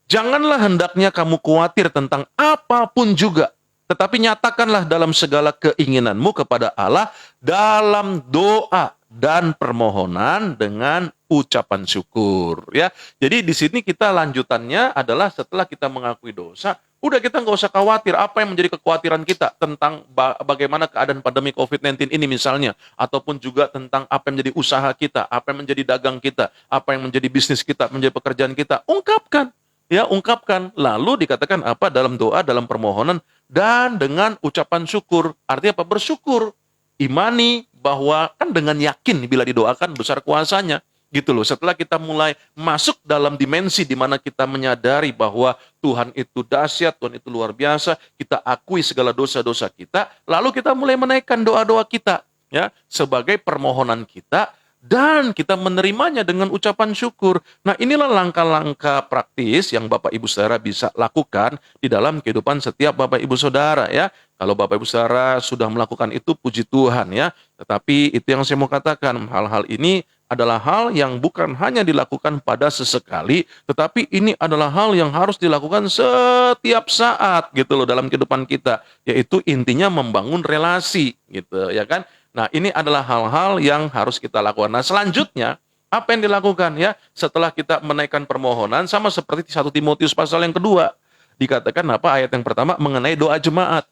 Janganlah hendaknya kamu khawatir tentang apapun juga, tetapi nyatakanlah dalam segala keinginanmu kepada Allah dalam doa dan permohonan dengan ucapan syukur ya. Jadi di sini kita lanjutannya adalah setelah kita mengakui dosa, udah kita nggak usah khawatir apa yang menjadi kekhawatiran kita tentang bagaimana keadaan pandemi COVID-19 ini misalnya, ataupun juga tentang apa yang menjadi usaha kita, apa yang menjadi dagang kita, apa yang menjadi bisnis kita, menjadi pekerjaan kita, ungkapkan. Ya, ungkapkan. Lalu dikatakan apa? Dalam doa, dalam permohonan, dan dengan ucapan syukur. Artinya apa? Bersyukur. Imani bahwa kan dengan yakin bila didoakan besar kuasanya. Gitu loh. Setelah kita mulai masuk dalam dimensi di mana kita menyadari bahwa Tuhan itu dahsyat, Tuhan itu luar biasa, kita akui segala dosa-dosa kita, lalu kita mulai menaikkan doa-doa kita ya sebagai permohonan kita, dan kita menerimanya dengan ucapan syukur. Nah, inilah langkah-langkah praktis yang Bapak Ibu Saudara bisa lakukan di dalam kehidupan setiap Bapak Ibu Saudara ya. Kalau Bapak Ibu Saudara sudah melakukan itu, puji Tuhan ya. Tetapi itu yang saya mau katakan, hal-hal ini adalah hal yang bukan hanya dilakukan pada sesekali, tetapi ini adalah hal yang harus dilakukan setiap saat gitu loh dalam kehidupan kita, yaitu intinya membangun relasi gitu ya kan. Nah, ini adalah hal-hal yang harus kita lakukan. Nah, selanjutnya apa yang dilakukan ya setelah kita menaikkan permohonan, sama seperti 1 Timotius pasal yang kedua. Dikatakan apa ayat yang pertama mengenai doa jemaat.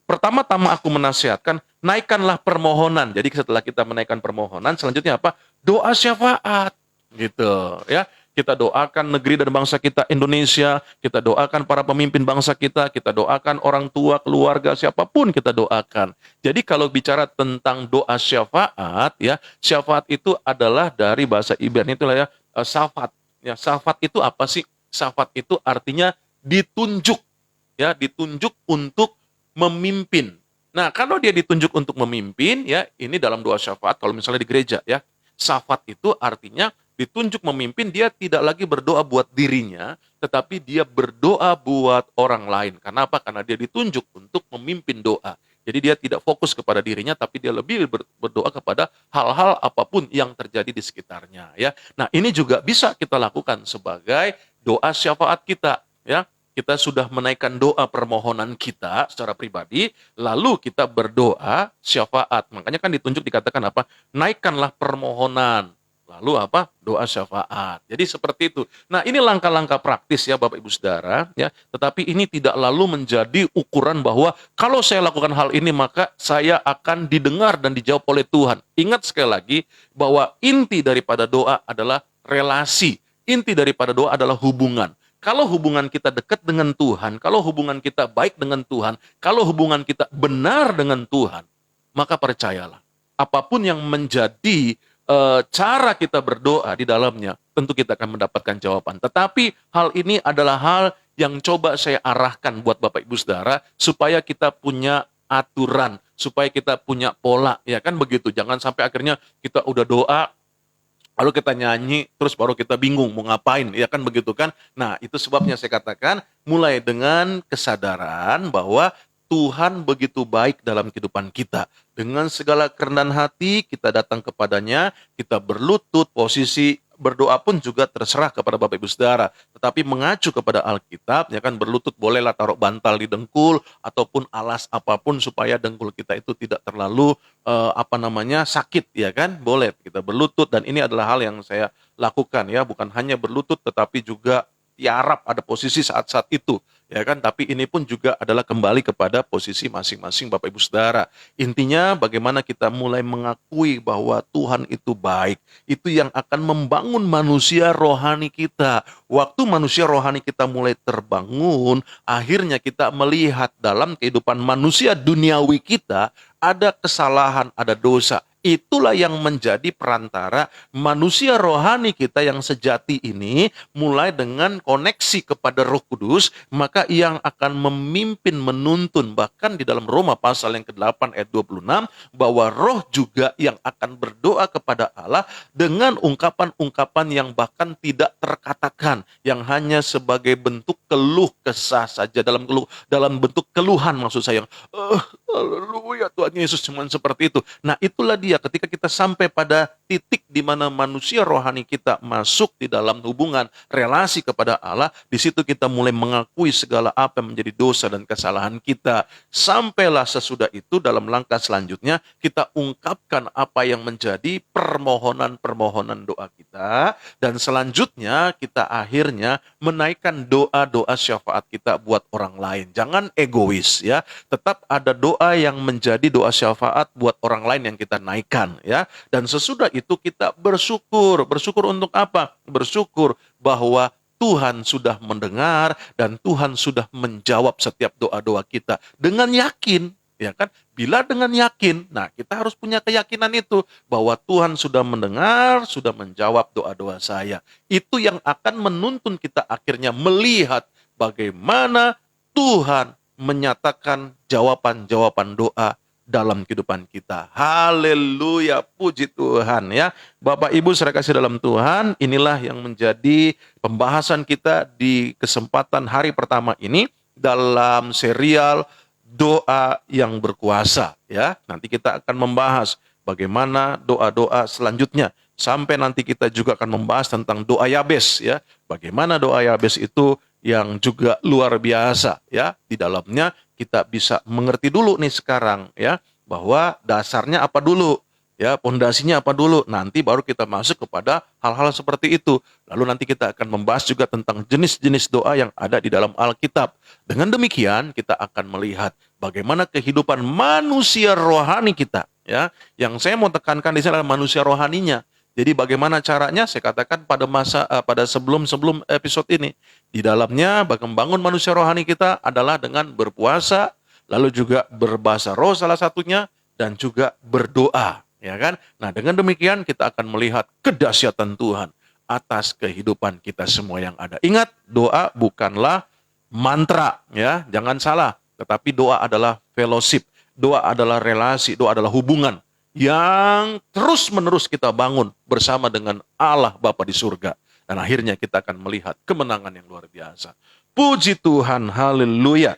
Pertama-tama aku menasihatkan, naikkanlah permohonan. Jadi setelah kita menaikkan permohonan, selanjutnya apa? Doa syafaat. Gitu ya. Kita doakan negeri dan bangsa kita Indonesia, kita doakan para pemimpin bangsa kita doakan orang tua, keluarga, siapapun kita doakan. Jadi kalau bicara tentang doa syafaat, ya, syafaat itu adalah dari bahasa Ibrani itulah ya, syafat. Ya, syafat itu apa sih? Syafat itu artinya ditunjuk, ya, ditunjuk untuk memimpin. Nah, kalau dia ditunjuk untuk memimpin, ya, ini dalam doa syafaat, kalau misalnya di gereja, ya, syafat itu artinya ditunjuk memimpin, dia tidak lagi berdoa buat dirinya, tetapi dia berdoa buat orang lain. Karena apa? Karena dia ditunjuk untuk memimpin doa. Jadi dia tidak fokus kepada dirinya, tapi dia lebih berdoa kepada hal-hal apapun yang terjadi di sekitarnya. Ya, nah ini juga bisa kita lakukan sebagai doa syafaat kita. Ya, kita sudah menaikkan doa permohonan kita secara pribadi, lalu kita berdoa syafaat. Makanya kan ditunjuk dikatakan apa? Naikkanlah permohonan. Lalu apa? Doa syafaat. Jadi seperti itu. Nah, ini langkah-langkah praktis ya Bapak Ibu Saudara ya. Tetapi ini tidak lalu menjadi ukuran bahwa kalau saya lakukan hal ini maka saya akan didengar dan dijawab oleh Tuhan. Ingat sekali lagi bahwa inti daripada doa adalah relasi. Inti daripada doa adalah hubungan. Kalau hubungan kita dekat dengan Tuhan, kalau hubungan kita baik dengan Tuhan, kalau hubungan kita benar dengan Tuhan, maka percayalah, apapun yang menjadi cara kita berdoa di dalamnya, tentu kita akan mendapatkan jawaban. Tetapi hal ini adalah hal yang coba saya arahkan buat Bapak Ibu Saudara, supaya kita punya aturan, supaya kita punya pola, ya kan begitu. Jangan sampai akhirnya kita udah doa, lalu kita nyanyi, terus baru kita bingung mau ngapain, ya kan begitu kan. Nah, itu sebabnya saya katakan, mulai dengan kesadaran bahwa Tuhan begitu baik dalam kehidupan kita. Dengan segala kerendahan hati, kita datang kepadanya, kita berlutut, posisi berdoa pun juga terserah kepada Bapak Ibu Saudara. Tetapi mengacu kepada Alkitab, ya kan berlutut bolehlah taruh bantal di dengkul, ataupun alas apapun supaya dengkul kita itu tidak terlalu sakit, ya kan? Boleh kita berlutut, dan ini adalah hal yang saya lakukan ya, bukan hanya berlutut tetapi juga tiarap ada posisi saat-saat itu, ya kan? Tapi ini pun juga adalah kembali kepada posisi masing-masing Bapak Ibu Saudara. Intinya bagaimana kita mulai mengakui bahwa Tuhan itu baik. Itu yang akan membangun manusia rohani kita. Waktu manusia rohani kita mulai terbangun, akhirnya kita melihat dalam kehidupan manusia duniawi kita ada kesalahan, ada dosa. Itulah yang menjadi perantara manusia rohani kita yang sejati ini mulai dengan koneksi kepada Roh Kudus, maka yang akan memimpin, menuntun. Bahkan di dalam Roma pasal yang ke-8 ayat 26, bahwa Roh juga yang akan berdoa kepada Allah dengan ungkapan-ungkapan yang bahkan tidak terkatakan, yang hanya sebagai bentuk keluh kesah saja, dalam bentuk keluhan maksud saya, haleluya Tuhan Yesus, cuman seperti itu. Nah, itulah dia ketika kita sampai pada titik di mana manusia rohani kita masuk di dalam hubungan relasi kepada Allah, di situ kita mulai mengakui segala apa yang menjadi dosa dan kesalahan kita. Sampailah sesudah itu dalam langkah selanjutnya kita ungkapkan apa yang menjadi permohonan-permohonan doa kita, dan selanjutnya kita akhirnya menaikkan doa-doa syafaat kita buat orang lain. Jangan egois ya. Tetap ada doa yang menjadi doa syafaat buat orang lain yang kita naikkan ya. Dan sesudah itu kita bersyukur. Bersyukur untuk apa? Bersyukur bahwa Tuhan sudah mendengar dan Tuhan sudah menjawab setiap doa-doa kita dengan yakin, ya kan? Bila dengan yakin, nah kita harus punya keyakinan itu bahwa Tuhan sudah mendengar, sudah menjawab doa-doa saya. Itu yang akan menuntun kita akhirnya melihat bagaimana Tuhan menyatakan jawaban-jawaban doa dalam kehidupan kita. Haleluya, puji Tuhan ya. Bapak Ibu saya kasih dalam Tuhan, inilah yang menjadi pembahasan kita di kesempatan hari pertama ini dalam serial doa yang berkuasa ya. Nanti kita akan membahas bagaimana doa-doa selanjutnya. Sampai nanti kita juga akan membahas tentang doa Yabes ya. Bagaimana doa Yabes itu yang juga luar biasa ya. Di dalamnya kita bisa mengerti dulu nih sekarang ya, bahwa dasarnya apa dulu ya, pondasinya apa dulu, nanti baru kita masuk kepada hal-hal seperti itu. Lalu nanti kita akan membahas juga tentang jenis-jenis doa yang ada di dalam Alkitab. Dengan demikian kita akan melihat bagaimana kehidupan manusia rohani kita ya. Yang saya mau tekankan di sini adalah manusia rohaninya. Jadi bagaimana caranya? Saya katakan pada sebelum episode ini, di dalamnya membangun manusia rohani kita adalah dengan berpuasa, lalu juga berbahasa roh salah satunya, dan juga berdoa, ya kan? Nah, dengan demikian kita akan melihat kedahsyatan Tuhan atas kehidupan kita semua yang ada. Ingat, doa bukanlah mantra, ya, jangan salah. Tetapi doa adalah fellowship, doa adalah relasi, doa adalah hubungan yang terus-menerus kita bangun bersama dengan Allah Bapa di surga. Dan akhirnya kita akan melihat kemenangan yang luar biasa. Puji Tuhan, haleluya.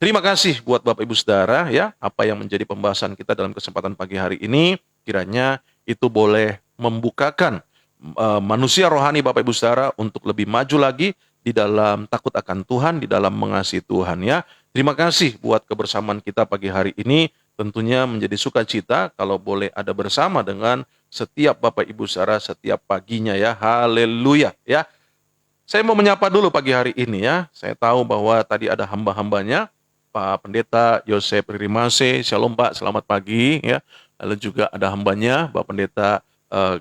Terima kasih buat Bapak Ibu Saudara ya, apa yang menjadi pembahasan kita dalam kesempatan pagi hari ini, kiranya itu boleh membukakan manusia rohani Bapak Ibu Saudara untuk lebih maju lagi di dalam takut akan Tuhan, di dalam mengasihi Tuhan ya. Terima kasih buat kebersamaan kita pagi hari ini. Tentunya menjadi sukacita kalau boleh ada bersama dengan setiap Bapak Ibu Saudara setiap paginya ya. Haleluya ya. Saya mau menyapa dulu pagi hari ini ya. Saya tahu bahwa tadi ada hamba-hambanya, Pak Pendeta Yosef Ririmase. Shalom Pak, selamat pagi ya. Lalu juga ada hambanya Pak Pendeta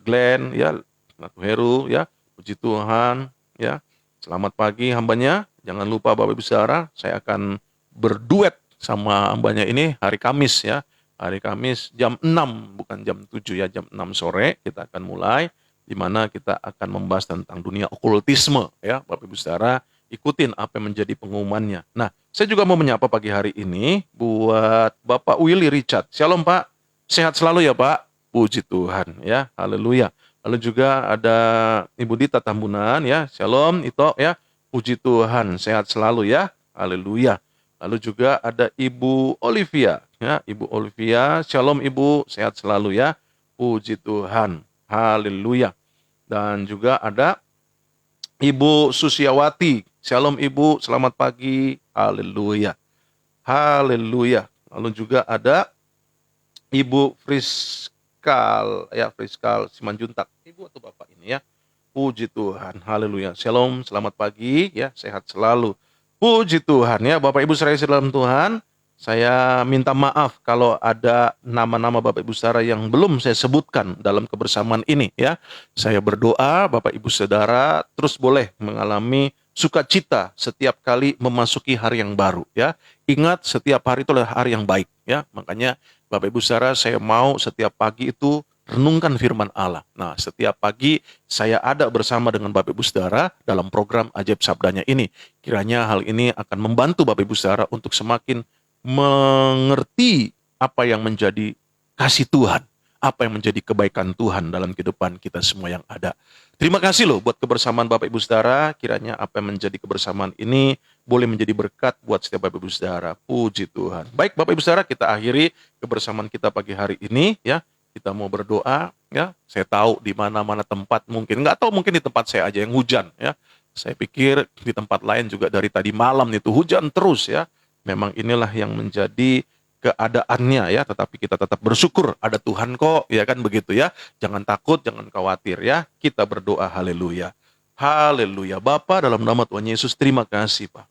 Glenn ya, Ratu Heru ya. Puji Tuhan ya. Selamat pagi hambanya. Jangan lupa Bapak Ibu Saudara, saya akan berduet sama hambanya ini hari Kamis ya. Hari Kamis jam 6, bukan jam 7 ya, jam 6 sore kita akan mulai, di mana kita akan membahas tentang dunia okultisme ya. Bapak Ibu Saudara, ikutin apa yang menjadi pengumumannya. Nah, saya juga mau menyapa pagi hari ini buat Bapak Willy Richard. Shalom Pak, sehat selalu ya Pak. Puji Tuhan ya, haleluya. Lalu juga ada Ibu Dita Tambunan ya. Shalom Ito ya. Puji Tuhan, sehat selalu ya. Haleluya. Lalu juga ada Ibu Olivia, ya, Ibu Olivia, shalom Ibu, sehat selalu ya, puji Tuhan, haleluya. Dan juga ada Ibu Susiawati, shalom Ibu, selamat pagi, haleluya, haleluya. Lalu juga ada Ibu Friskal, ya Friskal Simanjuntak, Ibu atau Bapak ini ya, Puji Tuhan, haleluya. Shalom, selamat pagi ya, sehat selalu. Puji Tuhan ya, Bapak Ibu saudara dalam Tuhan. Saya minta maaf kalau ada nama-nama Bapak Ibu saudara yang belum saya sebutkan dalam kebersamaan ini ya. Saya berdoa Bapak Ibu saudara terus boleh mengalami sukacita setiap kali memasuki hari yang baru ya. Ingat setiap hari itu adalah hari yang baik ya. Makanya Bapak Ibu saudara saya mau setiap pagi itu renungkan firman Allah. Nah, setiap pagi saya ada bersama dengan Bapak Ibu Saudara dalam program Ajaib Sabdanya ini. Kiranya hal ini akan membantu Bapak Ibu Saudara untuk semakin mengerti apa yang menjadi kasih Tuhan, apa yang menjadi kebaikan Tuhan dalam kehidupan kita semua yang ada. Terima kasih loh buat kebersamaan Bapak Ibu Saudara. Kiranya apa yang menjadi kebersamaan ini boleh menjadi berkat buat setiap Bapak Ibu Saudara. Puji Tuhan. Baik Bapak Ibu Saudara, kita akhiri kebersamaan kita pagi hari ini ya. Kita mau berdoa ya. Saya tahu di mana-mana tempat mungkin, nggak tahu mungkin di tempat saya aja yang hujan ya. Saya pikir di tempat lain juga dari tadi malam itu hujan terus ya. Memang inilah yang menjadi keadaannya ya, tetapi kita tetap bersyukur ada Tuhan kok ya kan begitu ya. Jangan takut, jangan khawatir ya. Kita berdoa haleluya. Haleluya. Bapa dalam nama Tuhan Yesus, terima kasih Pak.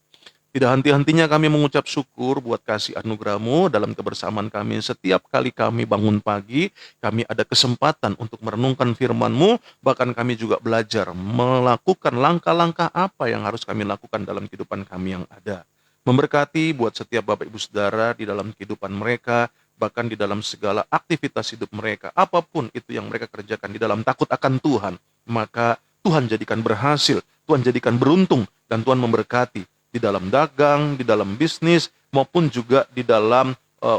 Tidak henti-hentinya kami mengucap syukur buat kasih anugerah-Mu dalam kebersamaan kami. Setiap kali kami bangun pagi, kami ada kesempatan untuk merenungkan firman-Mu, bahkan kami juga belajar melakukan langkah-langkah apa yang harus kami lakukan dalam kehidupan kami yang ada. Memberkati buat setiap Bapak Ibu Saudara di dalam kehidupan mereka, bahkan di dalam segala aktivitas hidup mereka, apapun itu yang mereka kerjakan di dalam takut akan Tuhan, maka Tuhan jadikan berhasil, Tuhan jadikan beruntung, dan Tuhan memberkati di dalam dagang, di dalam bisnis, maupun juga di dalam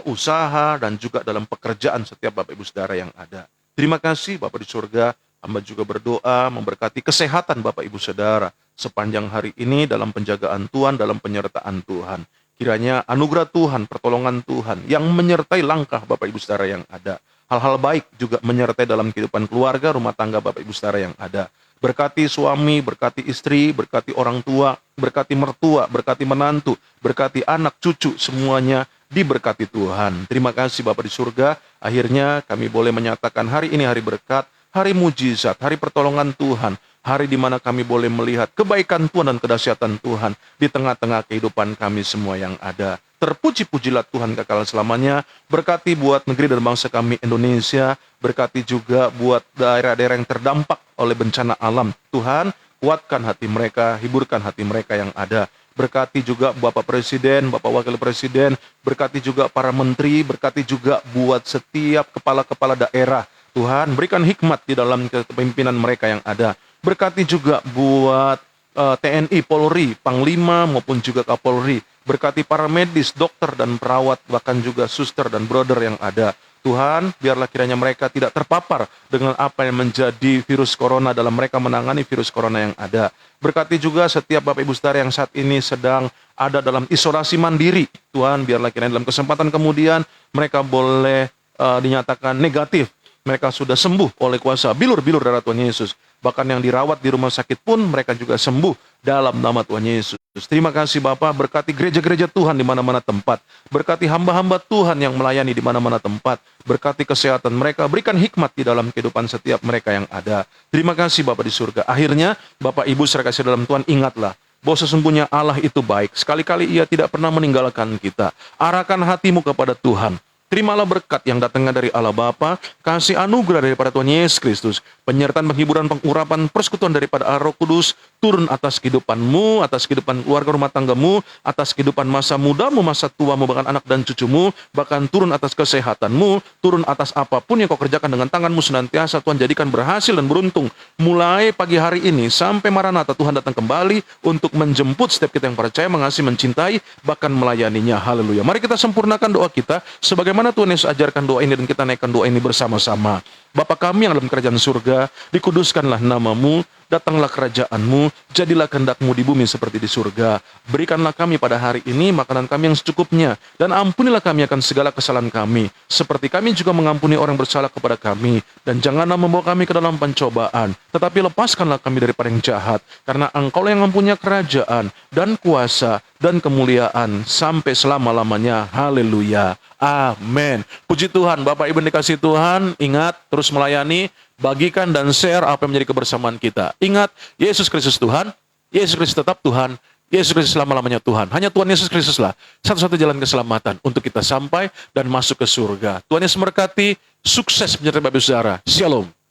usaha dan juga dalam pekerjaan setiap Bapak Ibu Saudara yang ada. Terima kasih Bapak di surga, hamba juga berdoa memberkati kesehatan Bapak Ibu Saudara sepanjang hari ini dalam penjagaan Tuhan, dalam penyertaan Tuhan. Kiranya anugerah Tuhan, pertolongan Tuhan yang menyertai langkah Bapak Ibu Saudara yang ada. Hal-hal baik juga menyertai dalam kehidupan keluarga, rumah tangga Bapak Ibu Saudara yang ada. Berkati suami, berkati istri, berkati orang tua, berkati mertua, berkati menantu, berkati anak cucu, semuanya diberkati Tuhan. Terima kasih Bapak di surga. Akhirnya kami boleh menyatakan hari ini hari berkat, hari mujizat, hari pertolongan Tuhan, hari di mana kami boleh melihat kebaikan Tuhan dan kedahsyatan Tuhan di tengah-tengah kehidupan kami semua yang ada. Terpuji-pujilah Tuhan kekal selamanya. Berkati buat negeri dan bangsa kami Indonesia. Berkati juga buat daerah-daerah yang terdampak oleh bencana alam. Tuhan, kuatkan hati mereka, hiburkan hati mereka yang ada. Berkati juga Bapak Presiden, Bapak Wakil Presiden. Berkati juga para menteri. Berkati juga buat setiap kepala-kepala daerah. Tuhan, berikan hikmat di dalam kepemimpinan mereka yang ada. Berkati juga buat TNI, Polri, Panglima maupun juga Kapolri. Berkati para medis, dokter dan perawat, bahkan juga suster dan brother yang ada. Tuhan, biarlah kiranya mereka tidak terpapar dengan apa yang menjadi virus corona dalam mereka menangani virus corona yang ada. Berkati juga setiap Bapak Ibu Saudara yang saat ini sedang ada dalam isolasi mandiri. Tuhan, biarlah kiranya dalam kesempatan kemudian mereka boleh dinyatakan negatif. Mereka sudah sembuh oleh kuasa bilur-bilur darah Tuhan Yesus. Bahkan yang dirawat di rumah sakit pun mereka juga sembuh dalam nama Tuhan Yesus. Terima kasih Bapak, berkati gereja-gereja Tuhan di mana-mana tempat. Berkati hamba-hamba Tuhan yang melayani di mana-mana tempat. Berkati kesehatan mereka, berikan hikmat di dalam kehidupan setiap mereka yang ada. Terima kasih Bapak di surga. Akhirnya Bapak Ibu saudara kasih dalam Tuhan, ingatlah bahwa sesungguhnya Allah itu baik. Sekali-kali Ia tidak pernah meninggalkan kita. Arahkan hatimu kepada Tuhan. Terimalah berkat yang datangnya dari Allah Bapa, kasih anugerah daripada Tuhan Yesus Kristus, penyertaan, penghiburan, pengurapan, persekutuan daripada Allah Roh Kudus, turun atas kehidupanmu, atas kehidupan keluarga rumah tanggamu, atas kehidupan masa mudamu, masa tuamu, bahkan anak dan cucumu, bahkan turun atas kesehatanmu, turun atas apapun yang kau kerjakan dengan tanganmu senantiasa, Tuhan jadikan berhasil dan beruntung. Mulai pagi hari ini sampai Maranatha, Tuhan datang kembali untuk menjemput setiap kita yang percaya, mengasihi, mencintai, bahkan melayaninya. Haleluya. Mari kita sempurnakan doa kita sebagaimana Tuhan Yesus ajarkan doa ini dan kita naikkan doa ini bersama-sama. Bapa kami yang dalam kerajaan surga, dikuduskanlah namamu, datanglah kerajaanmu, jadilah kehendak-Mu di bumi seperti di surga. Berikanlah kami pada hari ini makanan kami yang secukupnya, dan ampunilah kami akan segala kesalahan kami, seperti kami juga mengampuni orang bersalah kepada kami. Dan janganlah membawa kami ke dalam pencobaan, tetapi lepaskanlah kami daripada yang jahat, karena Engkau yang mempunyai kerajaan, dan kuasa, dan kemuliaan, sampai selama-lamanya. Haleluya. Amin. Puji Tuhan. Bapak Ibu dikasih Tuhan, ingat terus melayani, Bagikan dan share apa yang menjadi kebersamaan kita. Ingat, Yesus Kristus Tuhan, Yesus Kristus tetap Tuhan, Yesus Kristus selama-lamanya Tuhan. Hanya Tuhan Yesus Kristuslah satu-satu jalan keselamatan untuk kita sampai dan masuk ke surga. Tuhan Yesus memberkati, sukses menyertai Bapak Saudara. Shalom.